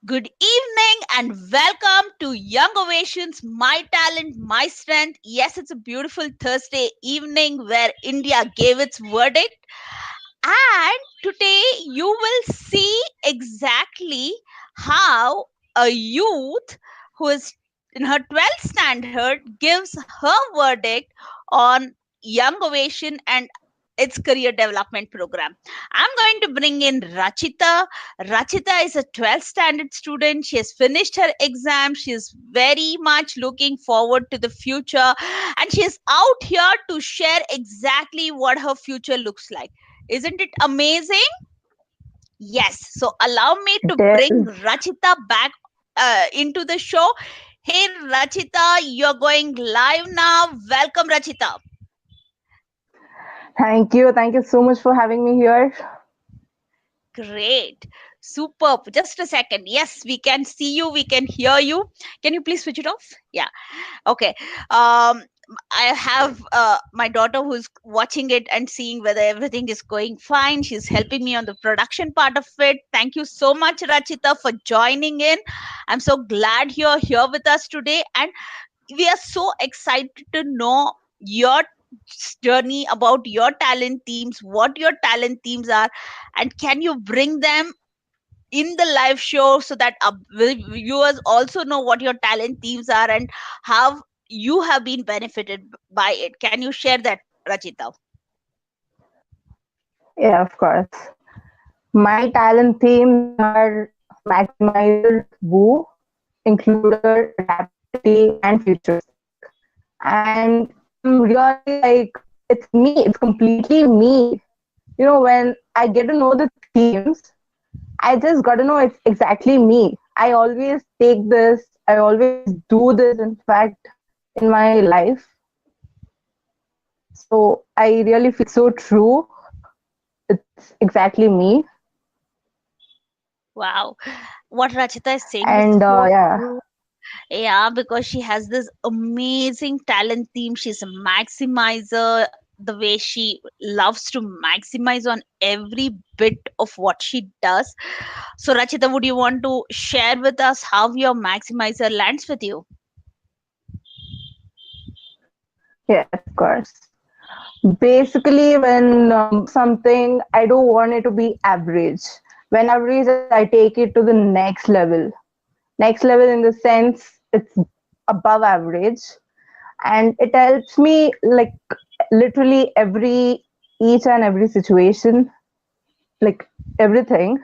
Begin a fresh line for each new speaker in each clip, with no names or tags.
Good evening and welcome to Young Ovation's My Talent, My Strength. Yes, it's a beautiful Thursday evening where India gave its verdict. And today you will see exactly how a youth who is in her 12th standard gives her verdict on Young Ovation and its career development program. I'm going to bring in Rachita. Rachita is a 12th standard student. She has finished her exam. She is very much looking forward to the future and she is out here to share exactly what her future looks like. Isn't it amazing? Yes. So allow me to
It
bring
is.
Rachita back into the show. Hey, Rachita, you're going live now. Welcome, Rachita.
Thank you. Thank you so much for having me here.
Great. Superb. Just a second. Yes, we can see you. We can hear you. Can you please switch it off? Yeah. Okay. Um, I have my daughter who's watching it and seeing whether everything is going fine. She's helping me on the production part of it. Thank you so much, Rachita, for joining in. I'm so glad you're here with us today. And we are so excited to know your journey about your talent themes, what your talent themes are, and can you bring them in the live show so that viewers also know what your talent themes are and how you have been benefited by it. Can you share that, Rachita?
Yeah, of course. My talent themes are maximizer, woo, includer, adaptability, and futuristic. And I'm really like, it's me. It's completely me. When I get to know the themes, I just got to know it's exactly me. I always take this, I always do this, in fact, in my life. So I really feel so true. It's exactly me.
Wow, what Rachita is saying is
And
so
yeah,
true. Yeah, because she has this amazing talent theme. She's a maximizer. The way she loves to maximize on every bit of what she does. So, Rachita, would you want to share with us how your maximizer lands with you?
yes, of course. Basically, when something, I don't want it to be average. When average, I take it to the next level. Next level in the sense it's above average, and it helps me like literally each and every situation, like everything.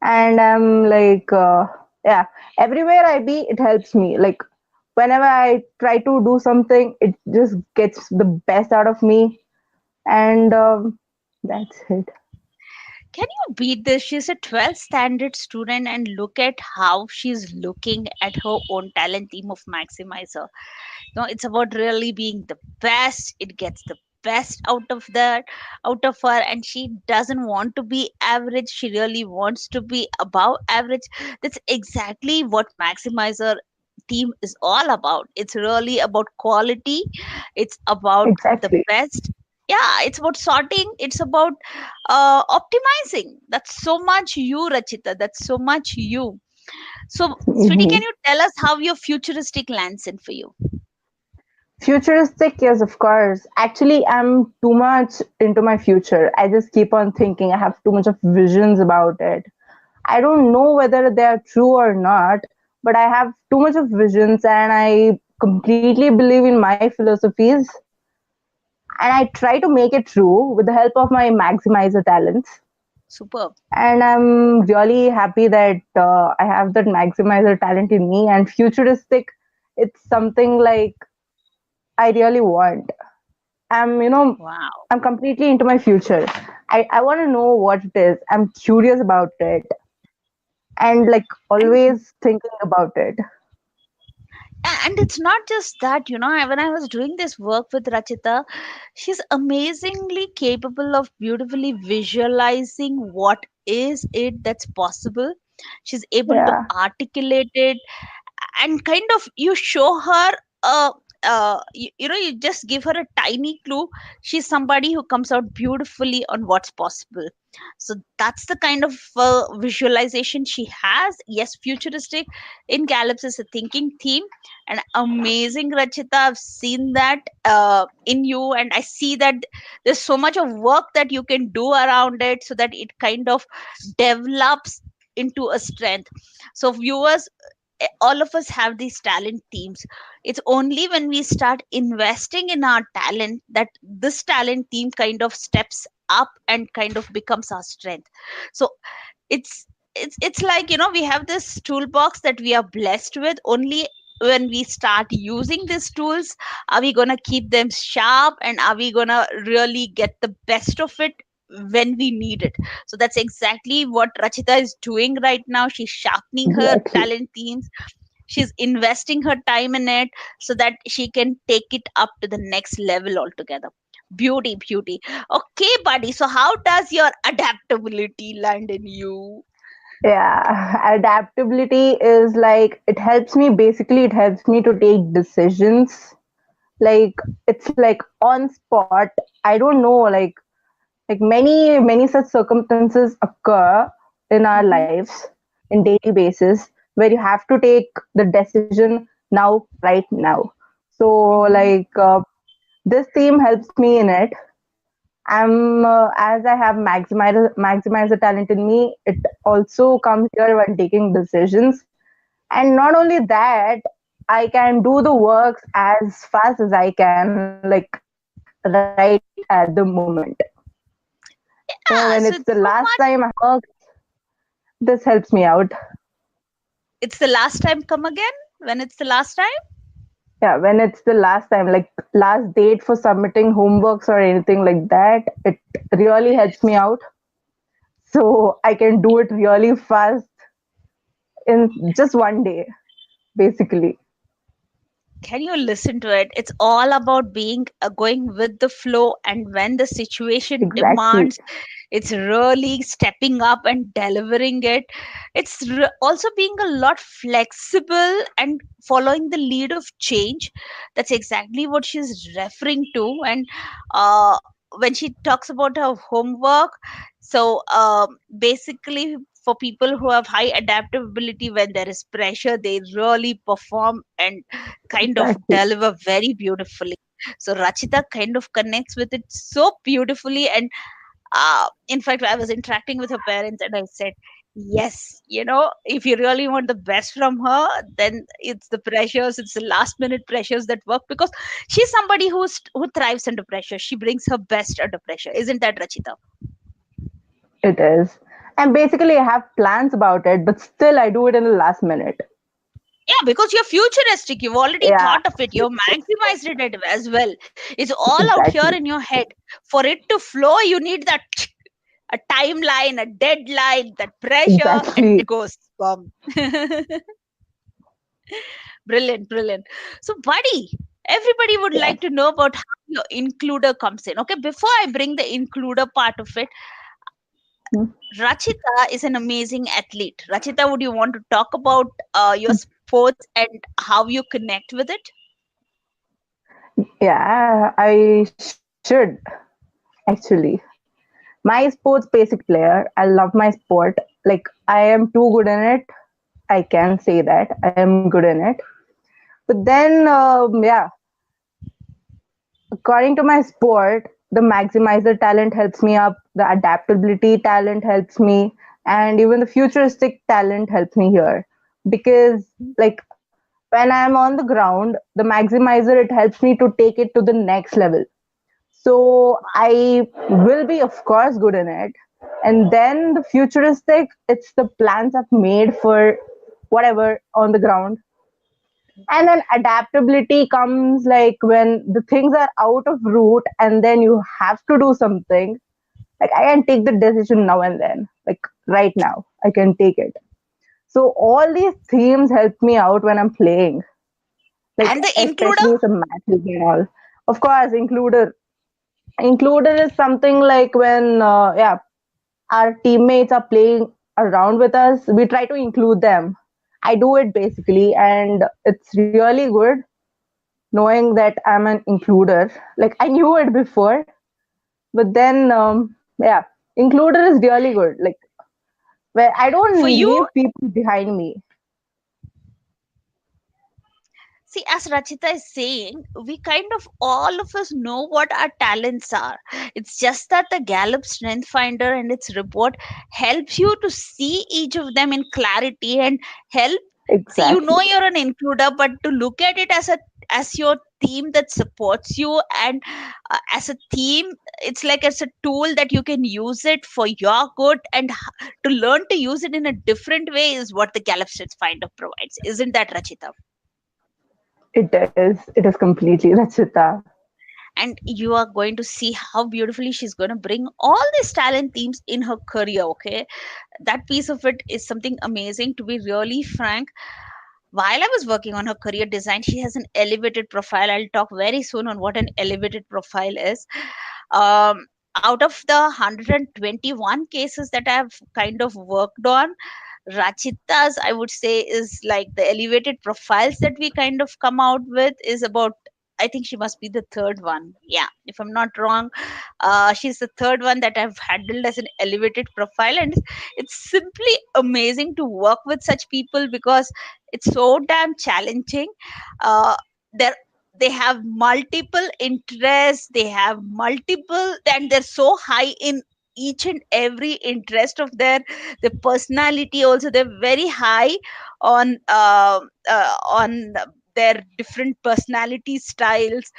And I'm like, yeah, everywhere I be, it helps me. Like whenever I try to do something, it just gets the best out of me, and that's it.
Can you beat this? She's a 12th standard student, and look at how she's looking at her own talent theme of maximizer. No, it's about really being the best. It gets the best out of her, and she doesn't want to be average. She really wants to be above average. That's exactly what maximizer team is all about. It's really about quality. It's about the
Exactly.
best. Yeah, it's about sorting. It's about optimizing. That's so much you, Rachita. That's so much you. So, sweetie, can
Mhm.
you tell us how your futuristic lands in for you?
Futuristic, yes, of course. Actually, I'm too much into my future. I just keep on thinking. I have too much of visions about it. I don't know whether they are true or not, but I have too much of visions and I completely believe in my philosophies and I try to make it true with the help of my maximizer talents.
Superb.
And I'm really happy that I have that maximizer talent in me and futuristic. It's something like I really want.
Wow.
I'm completely into my future. I want to know what it is. I'm curious about it and like
And
always thinking about it.
and it's not just that, when I was doing this work with Rachita, she's amazingly capable of beautifully visualizing what is it that's possible. She's able to
Yeah.
articulate it and kind of you show her a you just give her a tiny clue. She's somebody who comes out beautifully on what's possible. So that's the kind of visualization she has. Yes, futuristic in Calypso is a thinking theme, and amazing, Rachita. I've seen that in you, and I see that there's so much of work that you can do around it so that it kind of develops into a strength. So viewers, all of us have these talent teams. It's only when we start investing in our talent that this talent team kind of steps up and kind of becomes our strength. So it's it's like, we have this toolbox that we are blessed with. Only when we start using these tools are we going to keep them sharp, and are we going to really get the best of it when we need it. So that's exactly what Rachita is doing right now. She's sharpening her
Exactly.
talent teams. She's investing her time in it so that she can take it up to the next level altogether. Beauty, beauty. Okay, buddy, so how does your adaptability land in you?
Yeah, adaptability is like it helps me to take decisions. Like it's like on spot. I don't know, like many such circumstances occur in our
Mhm,
lives in daily basis where you have to take the decision now, right now. So
mhm.
this theme helps me in it. I'm as I have maximize the talent in me. It also comes here when taking decisions, and not only that, I can do the works as fast as I can, like right at the moment. When it's the last
Yeah,
time
so
I
it's
have
so
worked,
much.
this helps me out.
It's the last time come again when it's the last time.
Yeah, when it's the last time, like last date for submitting homeworks or anything like that, it really helps me out. So I can do it really fast in just one day, basically.
Can you listen to it? It's all about being going with the flow, and when the situation
Exactly.
demands, it's really stepping up and delivering it. It's also being a lot flexible and following the lead of change. That's exactly what she's referring to. And uh, when she talks about her homework, so basically, for people who have high adaptability, when there is pressure, they really perform and kind of
Exactly.
deliver very beautifully. So Rachita kind of connects with it so beautifully. And in fact, I was interacting with her parents and I said, yes, if you really want the best from her, then it's the pressures, it's the last minute pressures that work, because she's somebody who thrives under pressure. She brings her best under pressure. Isn't that, Rachita?
It is. And basically, I have plans about it, but still, I do it in the last minute.
Yeah, because you're futuristic. You've already
Yeah,
thought of it. You've maximized it as well. It's all out here
exactly.
in your head. For it to flow, you need that a timeline, a deadline, that pressure, and
Exactly.
it goes. Boom. Brilliant, brilliant. So, buddy, everybody would
Yes.
like to know about how your includer comes in. Okay, before I bring the includer part of it, Rachita is an amazing athlete. Rachita, would you want to talk about your sports and how you connect with it?
Yeah, I should actually. My sports basic player. I love my sport. Like I am too good in it. I can say that I am good in it. But then, yeah, according to my sport, the maximizer talent helps me up. The adaptability talent helps me, and even the futuristic talent helps me here because, like, when I'm on the ground, the maximizer it helps me to take it to the next level. So I will be, of course, good in it. And then the futuristic, it's the plans I've made for whatever on the ground. And then adaptability comes like when the things are out of route and then you have to do something. Like I can take the decision now and then, like right now, I can take it. So all these themes help me out when I'm playing, like
And the includer?
especially some matches and all. Of course, included is something like when yeah, our teammates are playing around with us, we try to include them. I do it basically, and it's really good knowing that I'm an includer. Like I knew it before, but then yeah, includer is really good. Like where I
For
don't
you,
leave people behind me.
see, as Rachita is saying, we kind of all of us know what our talents are. It's just that the Gallup Strength Finder and its report helps you to see each of them in clarity and help. See, you know
Exactly.
you're an includer, but to look at it as your team that supports you, and as a team, it's like it's a tool that you can use it for your good, and to learn to use it in a different way is what the Gallup Strength Finder provides. Isn't that, Rachita?
It is. It is completely Rachita.
And you are going to see how beautifully she's going to bring all these talent themes in her career. Okay, that piece of it is something amazing. To be really frank, while I was working on her career design, she has an elevated profile. I'll talk very soon on what an elevated profile is. Out of the 121 cases that I've kind of worked on, Rachita's, I would say, is like the elevated profiles that we kind of come out with is about, I think she must be the third one. Yeah, if I'm not wrong, she's the third one that I've handled as an elevated profile. And it's simply amazing to work with such people because it's so damn challenging. They're they have multiple interests, they have multiple, and they're so high in each and every interest of their personality. Also, they're very high on their different personality styles.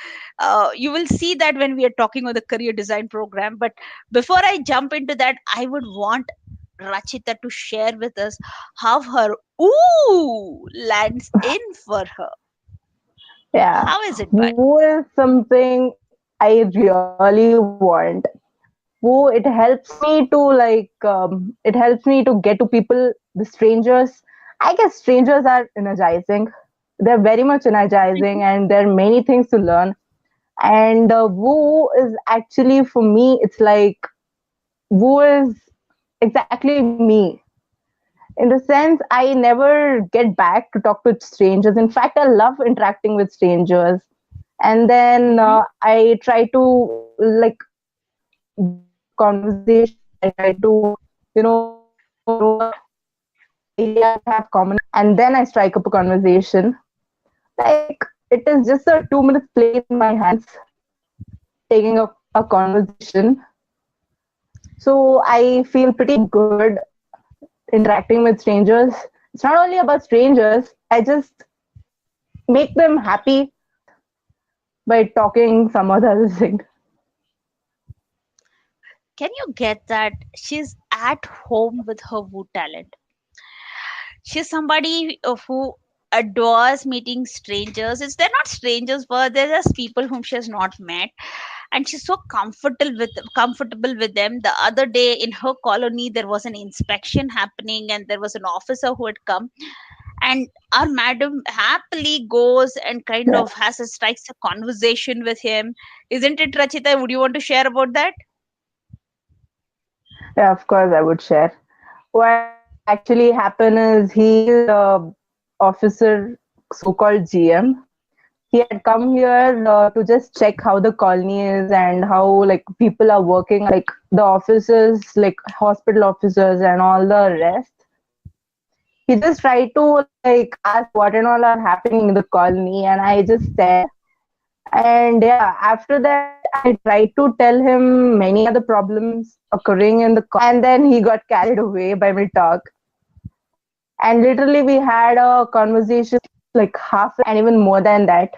You will see that when we are talking on the career design program. But before I jump into that, I would want Rachita to share with us how her ooh lands in for her.
Yeah.
How is it, bud?
Woo is something I really want. Woo, it helps me to it helps me to get to people, the strangers. I guess strangers are energizing. They're very much energizing, and there are many things to learn. And Woo is actually for me, it's like Woo is exactly me. In the sense, I never get back to talk to strangers. In fact, I love interacting with strangers. And then
Mm-hmm.
I try to like build up a conversation. I try to, know what idea we have common, and then I strike up a conversation. Like it is just a 2 minutes playing in my hands, taking up a conversation. So I feel pretty good interacting with strangers. It's not only about strangers. I just make them happy by talking some other thing.
Can you get that? She's at home with her woo talent. She's somebody who adores meeting strangers. It's they're not strangers, but they're just people whom she has not met, and she's so comfortable with them. The other day in her colony, there was an inspection happening, and there was an officer who had come, and our madam happily goes and kind
Yeah,
of has a strikes a conversation with him. Isn't it, Rachita? Would you want to share about that?
yeah, of course I would share. What actually happened is he's the officer, so-called GM. He had come here to just check how the colony is and how like people are working, like the officers, like hospital officers and all the rest. He just tried to like ask what and all are happening in the colony, and I just said. And yeah, after that, I tried to tell him many other problems occurring in the and then he got carried away by my talk. And literally, we had a conversation like half and even more than that.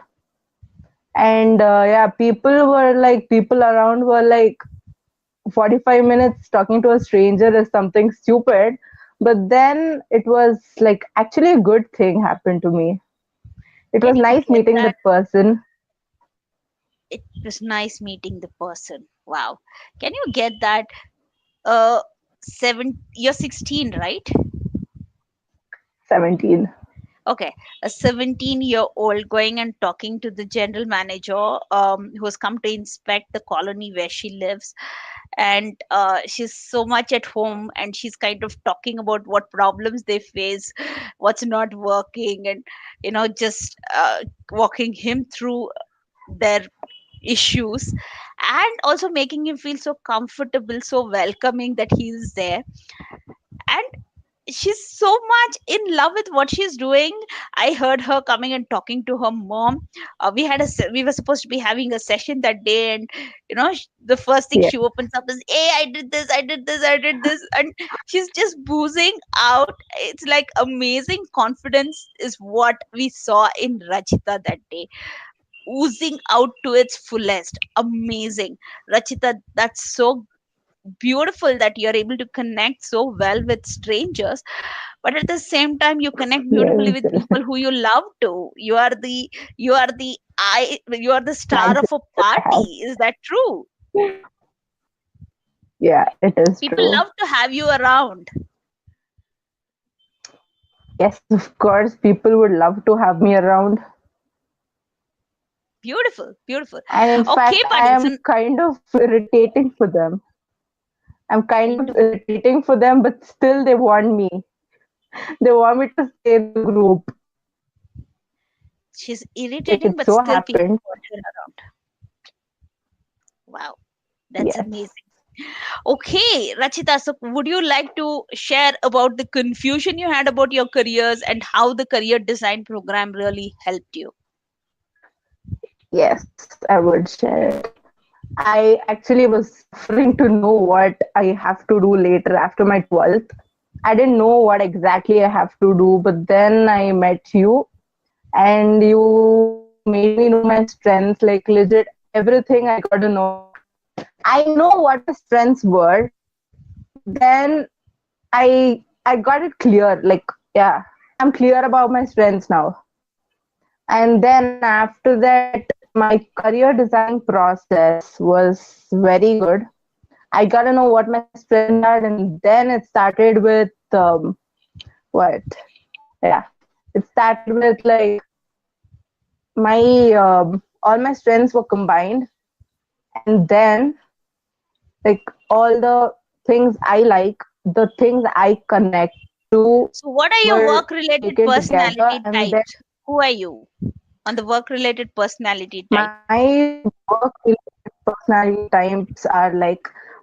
And yeah, people around were like 45 minutes talking to a stranger is something stupid. But then it was like actually a good thing happened to me. It
Can
was
you
nice
get
meeting
that?
that person.
It was nice meeting the person. Wow. Can you get that? Uh, You're 16, right?
17.
Okay, a 17-year-old going and talking to the general manager, who's come to inspect the colony where she lives. And she's so much at home, and she's kind of talking about what problems they face, what's not working, and just walking him through their issues, and also making him feel so comfortable, so welcoming that he's there. And she's so much in love with what she's doing. I heard her coming and talking to her mom. We were supposed to be having a session that day, and the first thing
Yeah.
she opens up is, hey, I did this, I did this, I did this. And she's just boozing out. It's like amazing confidence is what we saw in Rachita that day, oozing out to its fullest. Amazing. Rachita, that's so beautiful that you're able to connect so well with strangers, but at the same time you connect beautifully
Yes.
with people who you love to. You are the star of
Magnet
a
that I have.
party. Is that true?
Yeah, it is
People
true.
love to have you around.
Yes, of course, people would love to have me around.
Beautiful, beautiful.
And in
Okay,
fact, I
buddy. So
am kind of irritating for them. I'm kind
kind
of
of
irritating for them, but still they want me. They want me to stay in the group.
she's
Like
irritating,
it
but
so
still people
happened.
want her around. Wow, that's
Yes.
amazing. Okay, Rachita, so would you like to share about the confusion you had about your careers and how the career design program really helped you?
Yes, I would share it. I actually was suffering to know what I have to do later after my 12th. I didn't know what exactly I have to do, but then I met you and you made me know my strengths, like legit everything I got to know. I know what my strengths were, but then I got it clear. Like, yeah, I'm clear about my strengths now. And then after that, my career design process was very good. I got to know what my strengths are, and then it started with what? Yeah, it started with like my all my strengths were combined, and then like all the things I like, the things I connect to
So, what are your
were
work related
taken together,
personality
and then
types? Who are you on the work related personality type?
my work related personality types are like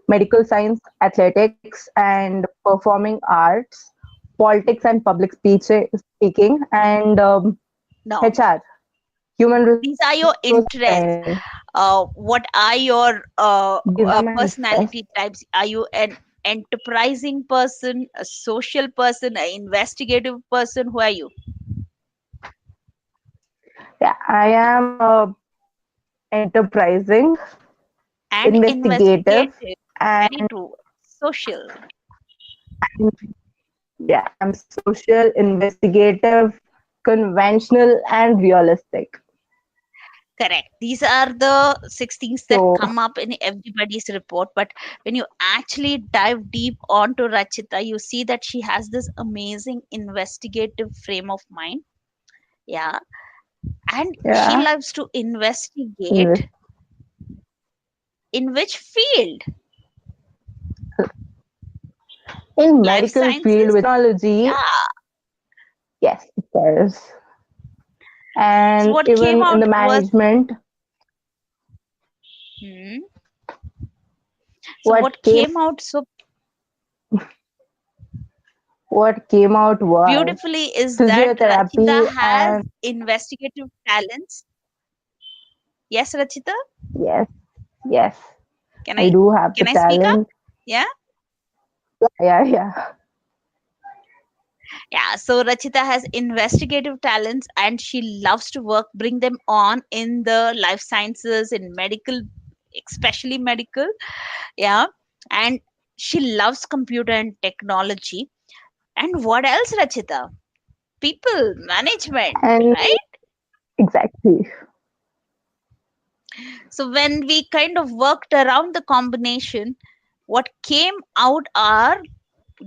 medical science, athletics, and performing arts, politics and public speaking, and
No,
HR, human
these
resource
are your
design.
interests. What are your
These are my interests.
personality types? Are you an enterprising person, a social person, an investigative person? Who are you?
Yeah, I am enterprising,
And
investigative,
investigative. Very
and
true. Social.
yeah, I'm social, investigative, conventional, and realistic.
Correct. These are the six things that
So
come up in everybody's report. But when you actually dive deep onto Rachita, you see that she has this amazing investigative frame of mind. Yeah. And she
yeah,
loves to investigate.
invest
In which field?
in
Life
medical field
sciences?
with technology.
Yeah.
Yes, of course,
So
and
what came
even in
out
the
was,
management.
hmm, so
What
what
came
came out so
what came out was
beautifully is that Rachita
physiotherapy
has
and
investigative talents. Yes, Rachita?
yes, yes,
Can
I
I
do have the
can I speak up?
talent.
Yeah.
Yeah, yeah.
Yeah, so Rachita has investigative talents and she loves to bring them on in the life sciences, in medical, especially medical. Yeah, and she loves computer and technology. And what else, Rachita? People, management,
And
right?
exactly.
So when we kind of worked around the combination, what came out are,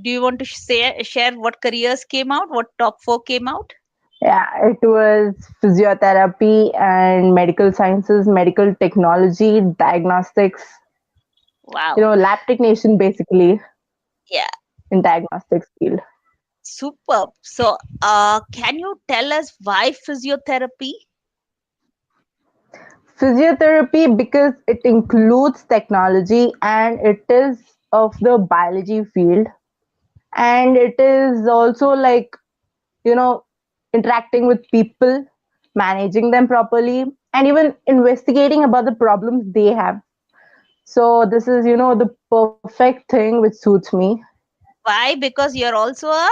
do you want to share what careers came out? What top four came out?
Yeah, it was physiotherapy and medical sciences, medical technology, diagnostics,
Wow.
lab technician basically
Yeah.
in diagnostics field.
Superb. So, can you tell us why physiotherapy?
Physiotherapy because it includes technology and it is of the biology field, and it is also like, you know, interacting with people, managing them properly, and even investigating about the problems they have. So this is, the perfect thing which suits me.
Why? Because you're also a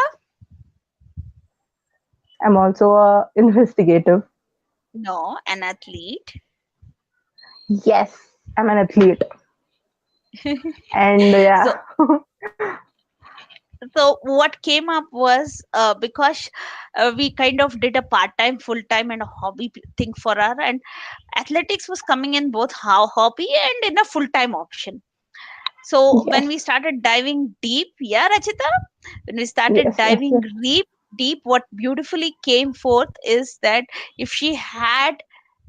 I'm also a investigative.
no, an athlete.
Yes, I'm an athlete. And yeah.
So, so what came up was because we kind of did a part-time, full-time, and a hobby thing for her, and athletics was coming in both how hobby and in a full-time option. So when
Yes,
we started diving deep, yeah, Rachita, when we started
yes, yes,
diving
yes.
deep, what beautifully came forth is that if she had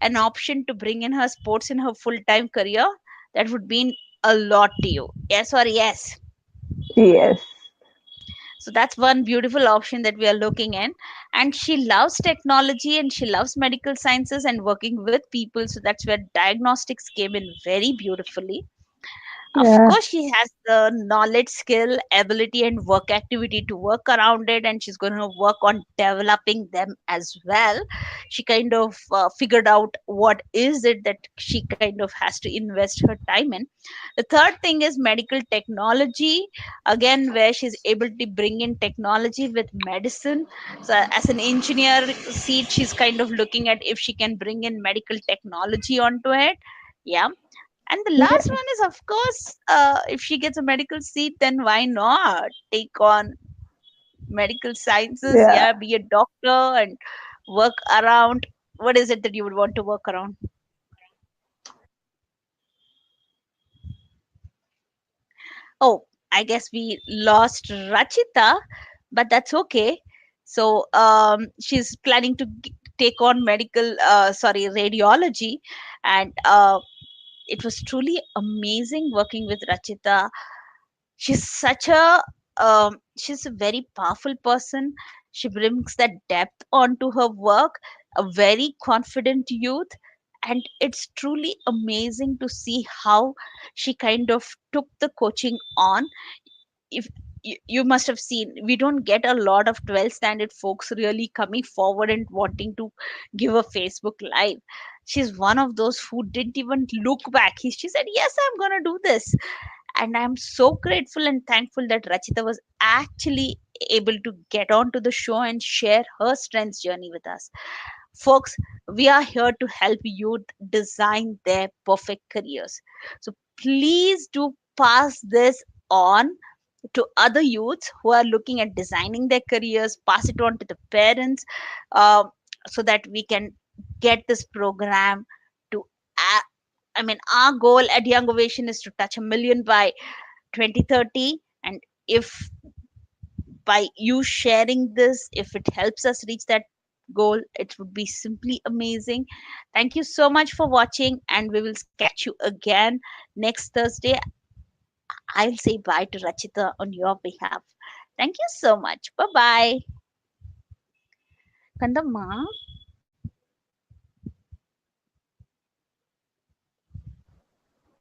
an option to bring in her sports in her full-time career, that would mean a lot to you. Yes or yes?
Yes.
So that's one beautiful option that we are looking in. And she loves technology and she loves medical sciences and working with people. So that's where diagnostics came in very beautifully. Of
Yeah.
course, she has the knowledge, skill, ability, and work activity to work around it, and she's going to work on developing them as well. She kind of figured out what is it that she kind of has to invest her time in. The third thing is medical technology, again, where she's able to bring in technology with medicine. So, as an engineer seat, she's kind of looking at if she can bring in medical technology onto it. Yeah, and the last
Yes.
one is, of course, if she gets a medical seat, then why not take on medical sciences?
Yeah.
Yeah, be a doctor and work around. What is it that you would want to work around? Oh, I guess we lost Rachita, but that's okay. So she's planning to take on medical, sorry, radiology, and it was truly amazing working with Rachita. She's such a she's a very powerful person. She brings that depth onto her work, a very confident youth, and it's truly amazing to see how she kind of took the coaching on. If you must have seen, we don't get a lot of 12 standard folks really coming forward and wanting to give a Facebook live. She's one of those who didn't even look back. She said, yes, I'm gonna do this. And I'm so grateful and thankful that Rachita was actually able to get onto the show and share her strengths journey with us. Folks, we are here to help you design their perfect careers. So please do pass this on to other youths who are looking at designing their careers, pass it on to the parents, uh, so that we can get this program to. I mean, our goal at Young Ovation is to touch a million by 2030. And if by you sharing this, if it helps us reach that goal, it would be simply amazing. Thank you so much for watching, and we will catch you again next Thursday. I'll say bye to Rachita on your behalf. Thank you so much. Bye bye. Kandamma.